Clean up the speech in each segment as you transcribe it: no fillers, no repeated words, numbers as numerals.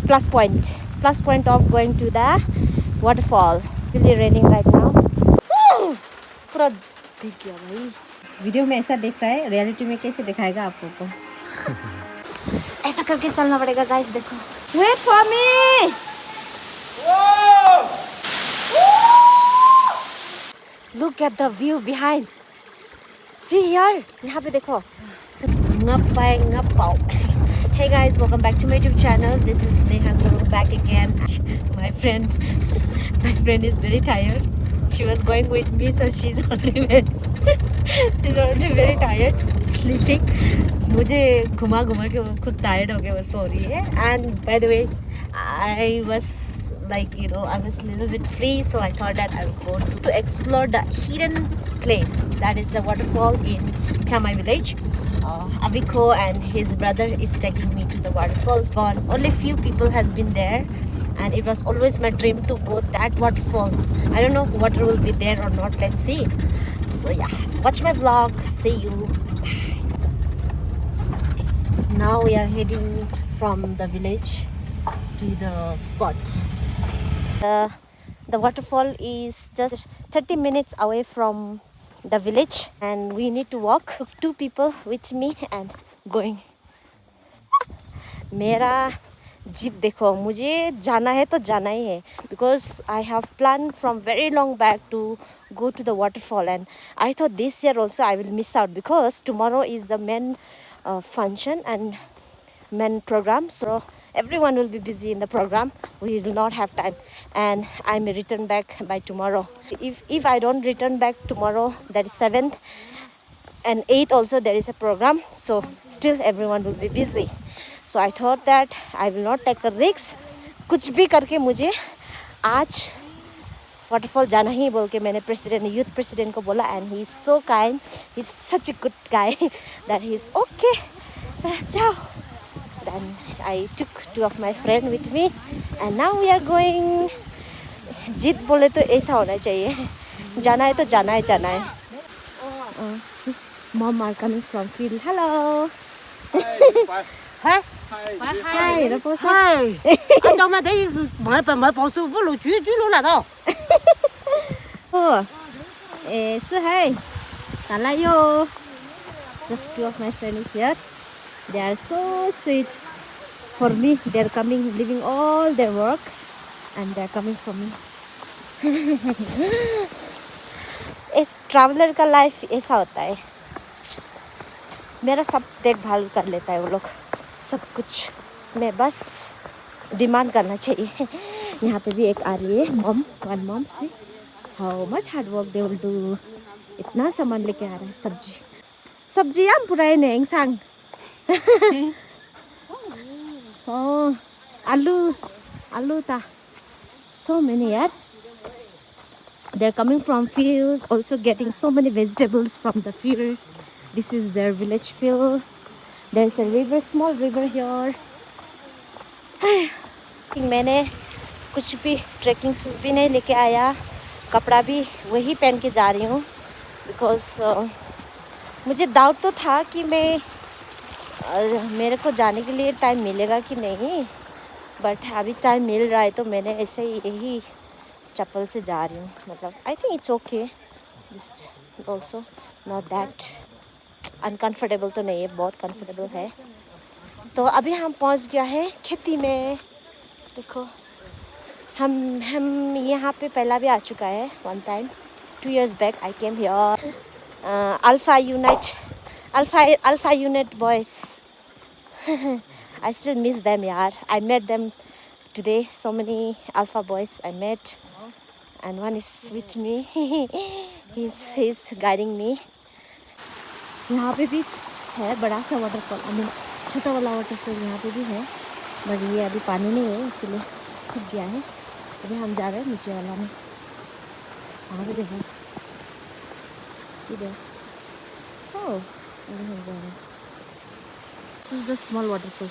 plus point of going to the waterfall. Really raining right now. पूरा भीग गया भाई. वीडियो में ऐसा दिख रहा है, रियलिटी में कैसे दिखाएगा आपको को? ऐसा करके चलना पड़ेगा गाइस. देखो, wait for me. Look at the view behind. See here. यहाँ पे देखो. Hey guys, welcome back to my YouTube channel. This is Neha back again. My friend is very tired. She was going with me, so she's already very tired, sleeping. मुझे घुमा के वो खुद tired हो गया, वो सो रही है. And by the way, I was like, I was a little bit free, so I thought that I would go to explore the hidden place, that is the waterfall in Pamai village. Aviko and his brother is taking me to the waterfall. So only few people has been there, and it was always my dream to go that waterfall. I don't know if water will be there or not. Let's see. So yeah, watch my vlog. See you. Now we are heading from the village to the spot. The waterfall is just 30 minutes away from the village, and we need to walk. 2 people with me and going. मेरा जिद देखो, मुझे जाना है तो जाना ही है, because I have planned from very long back to go to the waterfall, and I thought this year also I will miss out because tomorrow is the main function and main program, so everyone will be busy in the program. We will not have time, and I may return back by tomorrow. If I don't return back tomorrow, that is 7th and 8th also there is a program, so still everyone will be busy. So I thought that I will not take a risk. कुछ भी करके मुझे आज waterfall जाना ही बोल के मैंने youth president को बोला, and he is so kind, he is such a good guy that he is okay. जाओ. Then I took 2 of my friends with me, and now we are going. जिद बोले तो ऐसा होना चाहिए, जाना है तो जाना है. Mom are coming from field. Hello. Hi. Hi, Raposa. Hi. Cho mà thấy mới bỏ số vô lũ chú lũ là đâu. Oh, say hi. Talayo. So 2 of my friends is here. They are so sweet for me. They are coming, leaving all their work, and they are coming for me. इस traveller का life ऐसा होता है, मेरा सब देखभाल कर लेता है वो लोग, सब कुछ मैं बस डिमांड करना चाहिए. यहाँ पे भी एक आ रही है मॉम, वन मॉम से how much hard work they will do. इतना सामान लेके आ रहा है, सब्जी हम पुराए ने इंसान. Oh, आलू था. So many यार. They're coming from field, also getting so many vegetables from the field. This is their village field. There's a river, small river here. मैंने कुछ भी ट्रैकिंग शूज़ भी नहीं लेके आया, कपड़ा भी वही पहन के जा रही हूँ, बिकॉज मुझे डाउट तो था कि मेरे को जाने के लिए टाइम मिलेगा कि नहीं, बट अभी टाइम मिल रहा है तो मैंने ऐसे ही यही चप्पल से जा रही हूँ. मतलब I think it's okay. This also not that uncomfortable तो नहीं है, बहुत कंफर्टेबल है. तो अभी हम पहुँच गया है खेती में. देखो, हम यहाँ पे पहला भी आ चुका है one time. 2 years back I came here. Alpha unit boys. I still miss them yaar. I met them today. So many alpha boys I met, and one is with me. he's guiding me. यहाँ पे भी है बड़ा सा waterfall, I mean छोटा वाला waterfall यहाँ पे भी है, बट ये अभी पानी नहीं है इसलिए सूख गया है. अभी हम जा रहे हैं नीचे वाला में. वहाँ पे देखो, सीधे. Oh, अभी हम जा रहे हैं. This is the small waterfall.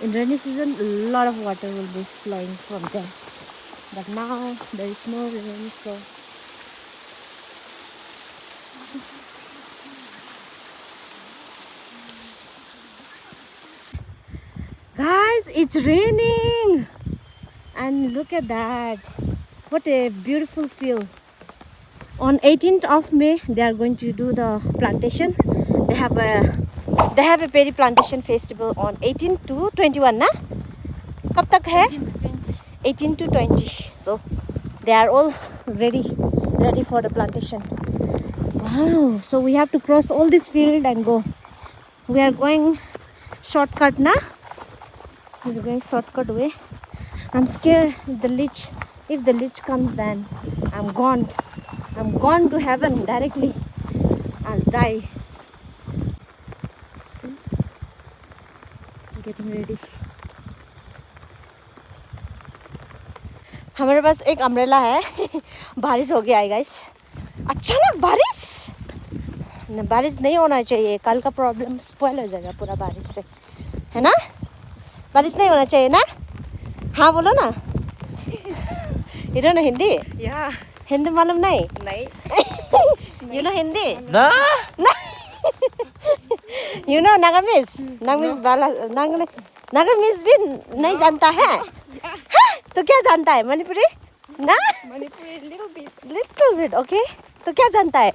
In rainy season, a lot of water will be flowing from there. But now there is no rain, so guys, guys, it's raining. And look at that. What a beautiful field. On 18th of May, they are going to do the plantation. They have a berry plantation festival on 18 to 21 na? कब तक है? 18 to 20. So they are all ready for the plantation. Wow, so we have to cross all this field and go. We are going shortcut na? We are going shortcut way. I'm scared if the leech comes, then I'm gone to heaven directly. I'll die. See? Getting ready. हमारे पास एक umbrella है. बारिश हो गया है guys. अचानक बारिश नहीं होना चाहिए. कल का प्रॉब्लम स्पॉइल हो जाएगा पूरा बारिश से, है ना? बारिश नहीं होना चाहिए ना? हाँ बोलो ना. You don't know Hindi? Yeah. Hindi मालूम नहीं? नहीं. You know Hindi? ना You know Nagamis? Nagamis भी नहीं जानता है? हाँ? तो क्या जानता है? मणिपुरी? ना? Manipuri little bit. Little bit, okay? तो क्या जानता है?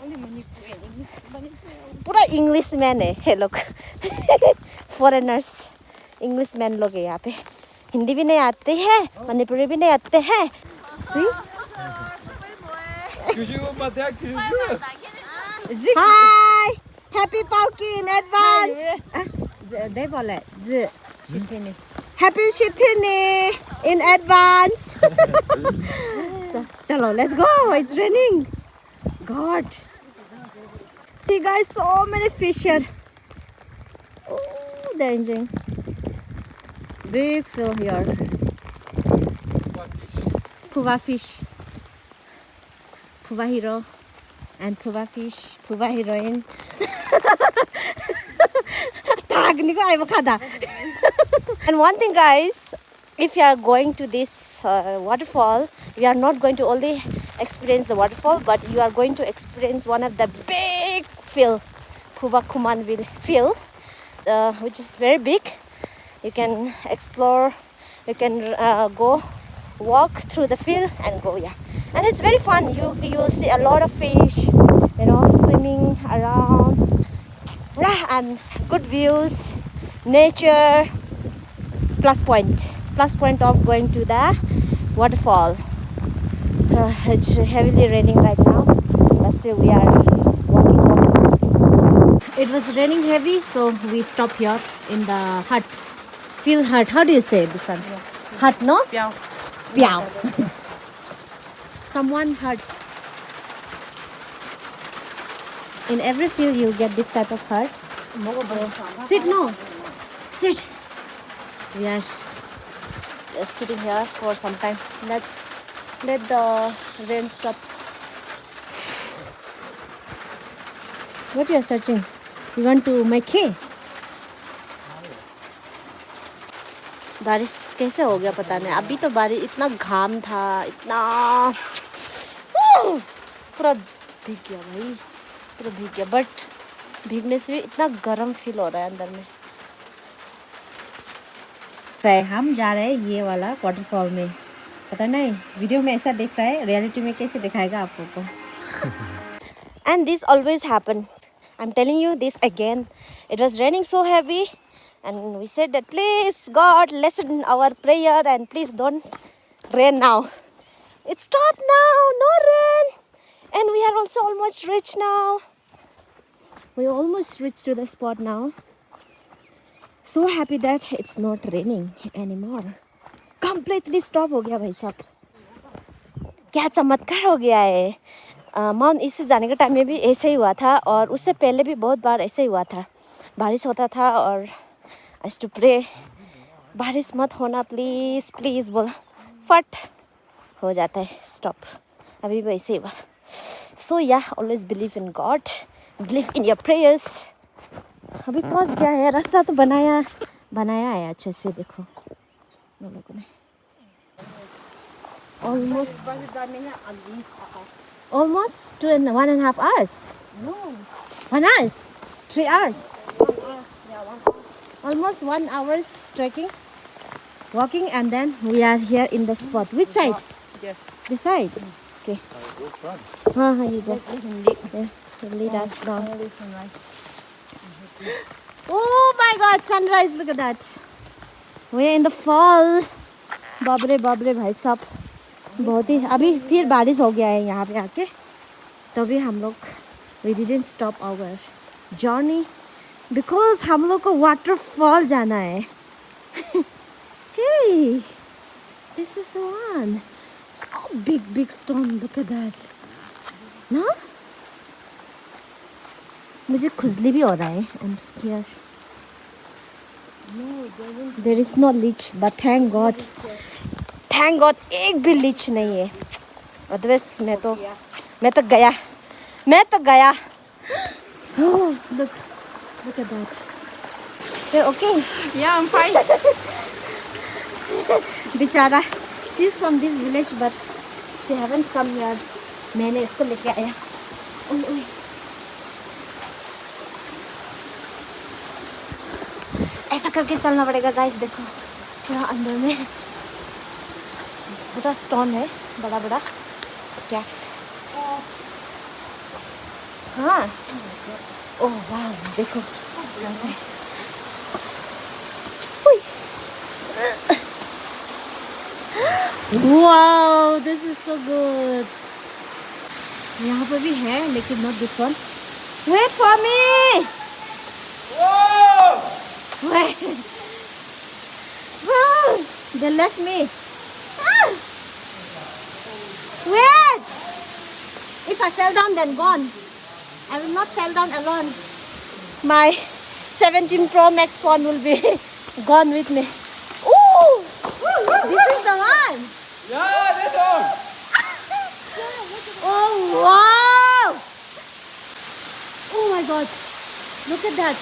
Only Manipuri. पूरा इंग्लिश मैन है ये लोग. फॉरेनर्स इंग्लिश मैन लोग है यहाँ पे. हिंदी भी नहीं आते हैं, मणिपुरी भी नहीं आते हैं. See? 규슈 마태야 규슈 Hi! Happy Pauki in advance! They बोले Z. Happy Shithini in advance! So, chalo, let's go! It's raining! God! See guys, so many fish here. Oh, they're enjoying. Big fill here. Puva fish. Puva hero. And Puva fish. Puva heroine. And one thing guys, if you are going to this waterfall, you are not going to only experience the waterfall, but you are going to experience one of the big field, Phuva Khumanville field, which is very big. You can explore, you can go walk through the field and go, yeah. And it's very fun. You will see a lot of fish, swimming around, and good views, nature. Plus point of going to the waterfall. It's heavily raining right now, but still we are walking. It was raining heavy, so we stopped here in the hut. Field hut. How do you say this one? Yeah. Hut, no? Yeah. Piao. Someone hut. In every field you get this type of hut. So, sit, no. Sit. We are just sitting here for some time. Let's let the rain stop. What you are searching? You want to make hay? बारिश कैसे हो गया पता नहीं. अभी तो बारिश इतना घाम था, इतना पूरा भीग गया भाई, पूरा भीग गया. बट भीगने से भी इतना गर्म फील हो रहा है अंदर में. हम जा रहे हैं ये वाला वाटरफॉल में. पता नहीं वीडियो में ऐसा दिख रहा है, रियलिटी में कैसे दिखाएगा आप लोगों को. And this always happen. I'm telling you this again. It was raining so heavy, and we said that please God listen our prayer and please don't rain now. It stopped now, no rain, and we are also almost reached now. We almost reached to the spot now. So happy that it's not raining anymore. Completely stop हो गया भाई साहब. क्या चमत्कार हो गया है. Mount east जाने के टाइम में भी ऐसे ही हुआ था, और उससे पहले भी बहुत बार ऐसे ही हुआ था. बारिश होता था और I used to pray, बारिश मत होना प्लीज़ प्लीज़ बोला, फट हो जाता है स्टॉप. अभी भी ऐसे ही हुआ. So yeah, always believe in God, believe in your prayers. अभी पहुंच गया है. रास्ता तो बनाया है अच्छे से. देखो हम लोगों ने almost 1.5 hours. No, 1 hour, 3 hours. 1 hour. Yeah, 1 hour. almost 1 hour's trekking, walking, and then we are here in the spot. Which side? Yes. This side. Okay. Here you go. Yeah, he'll lead us now. Oh my God, sunrise! Look at that. We are in the fall. बाबरे बाबरे भाई साहब, बहुत ही अभी फिर बारिश हो गया है यहाँ पे आके, तभी हम लोग we didn't stop our journey because हम लोग को waterfall जाना है. Hey, this is the one. So big stone. Look at that. No? मुझे खुजली भी हो रहा है. I'm scared. There is no leech, but thank God. Thank God, एक भी leech नहीं है. Otherwise मैं तो गया. Oh, look at that. You're okay? Yeah, I'm fine. बेचारा, she's from this village but she haven't come here. मैंने इसको लेके आया. ओए. ऐसा करके चलना पड़ेगा गाइस. देखो पूरा अंदर में पूरा स्टोन है, बड़ा क्या. हाँ. ओह वाह, देखो. Wow, this is so good. यहाँ पर भी है लेकिन not this one. Wait for me. Wait. Oh, they left me. Ah. Wait. If I fell down, then gone. I will not fall down alone. My 17 Pro Max phone will be gone with me. Ooh, this is the one. Yeah, this one. Oh wow! Oh my God! Look at that.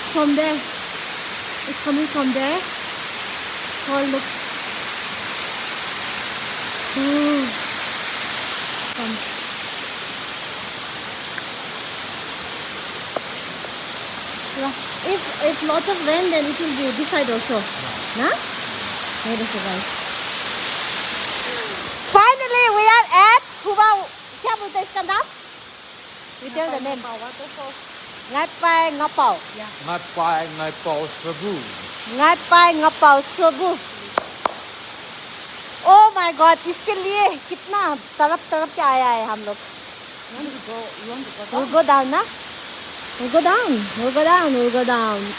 From there, it's coming from there. Oh look! Ooh. If lots of rain, then it will be this side also. Nah? Here is the guys. Finally, we are at Phuba. क्या बोलते हैं इसका नाम? We tell the name. Ngat Pai Ngapau. Ngai pai, ngai pao, sabu. Ngat Pai Ngapau Sabu. Oh my God! इसके लिए कितना तड़प के आया है हम लोग. We'll go down, ना? We'll go down,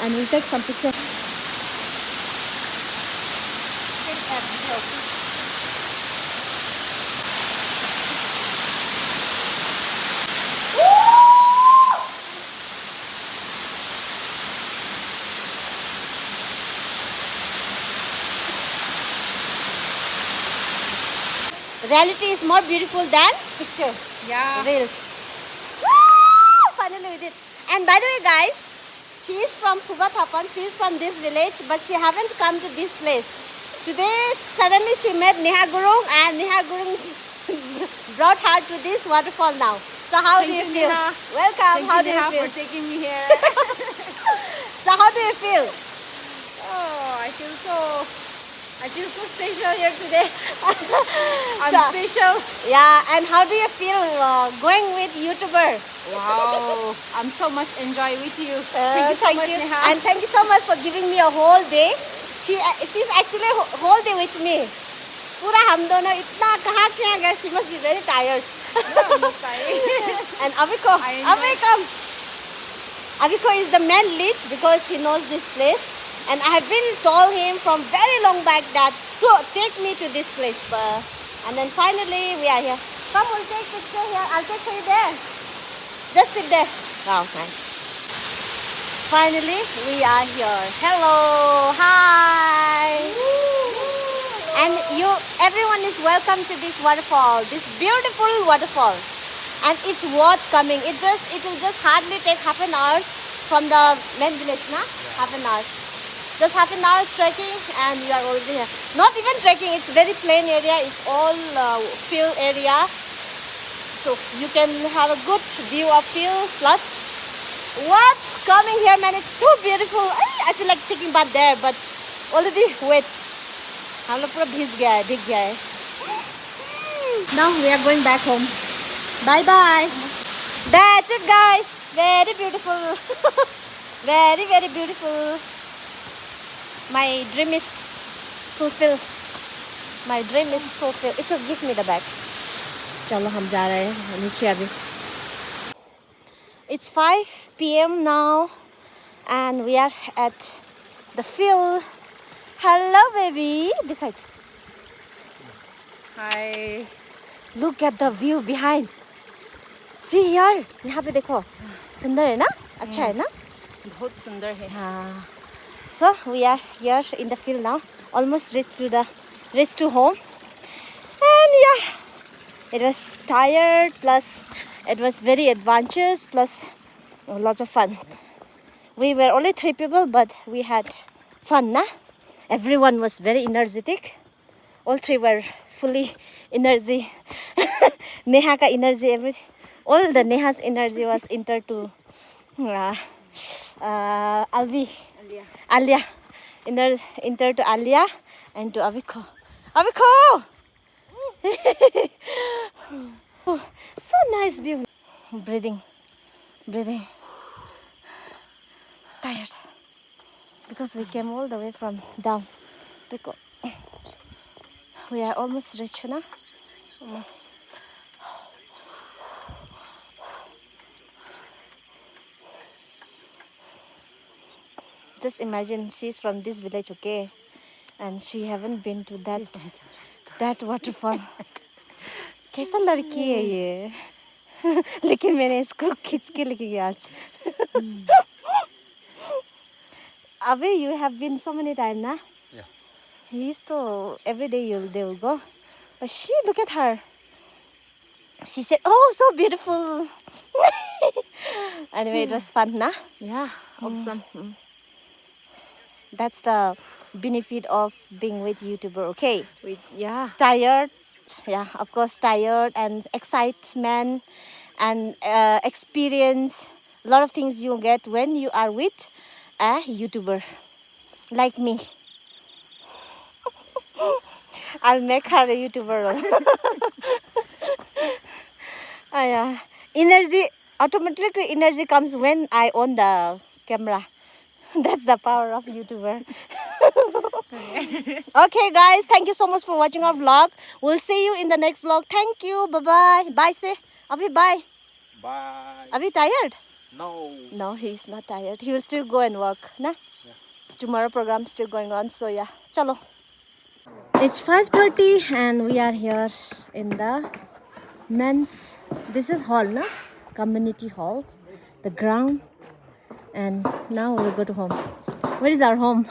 and we'll take some pictures. Reality is more beautiful than picture. Yeah. Reels. Woo! Finally we did. And by the way, guys, she is from Phuba Thapan. She is from this village, but she haven't come to this place. Today, suddenly she met Neha Gurung, and Neha Gurung brought her to this waterfall now. So how do you feel? Neha. Welcome. How do you Neha, feel? for taking me here. So how do you feel? Oh, I feel so special here today. I'm So- special. Yeah. And how do you feel going with YouTuber? Wow, I'm so much enjoy with you. Thank you so much, Neha. And thank you so much for giving me a whole day. She's actually whole day with me. पूरा हम दोनों इतना कहाँ गए. She must be very tired. And Aviko, I enjoy- Aviko is the main lead because he knows this place. And I have been told him from very long back that to take me to this place. And then finally we are here. Come, we'll take picture here. I'll take for you there. Just sit there. Wow, nice. Finally, we are here. Hello, hi. And everyone is welcome to this waterfall, this beautiful waterfall. And it's worth coming. It will just hardly take half an hour from the main village, na? Half an hour. Just half an hour trekking and you are already here. Not even trekking, it's very plain area. It's all field area. So you can have a good view of field. Plus, what coming here, man? It's so beautiful. I feel like taking bath there, but already wet. हम लोग पूरा भीग गया है. Now we are going back home. Bye bye. That's it, guys. Very beautiful. Very, very beautiful. My dream is fulfilled. My dream is fulfilled. It's a give me the bag. चलो हम जा रहे हैं नीचे अभी. It's 5 p.m. now and we are at the field. Hello, baby. This side. Hi. Look at the view behind. See here. यहाँ पे देखो. सुंदर है ना? अच्छा है ना? बहुत सुंदर है. हाँ. So we are here in the field now. Almost reached to home. And yeah, it was tired. Plus, it was very adventurous. Plus, lots of fun. We were only 3 people, but we had fun, na? Everyone was very energetic. All 3 were fully energy. Neha ka energy, everything. All the Neha's energy was entered to Alia. Entered to Alia and to Aviko. Aviko! So nice view. Breathing. Tired. Because we came all the way from down. Because we are almost reached, na? Almost. Just imagine she's from this village, okay? And she haven't been to that waterfall. कैसा लड़की है ये? लेकिन मैंने इसको खींच के लेके गया आज. Avi, you have been so many times, na? Yeah. He used to every day they will go. But she, look at her. She said, "Oh, so beautiful." Anyway, it was fun, na? Yeah, awesome. That's the benefit of being with YouTuber, okay? Yeah. Tired, yeah, of course, tired and excitement and experience. A lot of things you get when you are with a YouTuber like me. I'll make her a YouTuber. Yeah. Automatically energy comes when I own the camera. That's the power of YouTuber. Okay, guys, thank you so much for watching our vlog. We'll see you in the next vlog. Thank you. Bye-bye. Bye, say. Avi, bye. Bye. Are you tired? No. No, he's not tired. He will still go and work. Nah? Yeah. Tomorrow program still going on. So, yeah. Chalo. It's 5:30 and we are here in the men's... This is hall, na? Community hall. The ground. And now we'll go to home. Where is our home?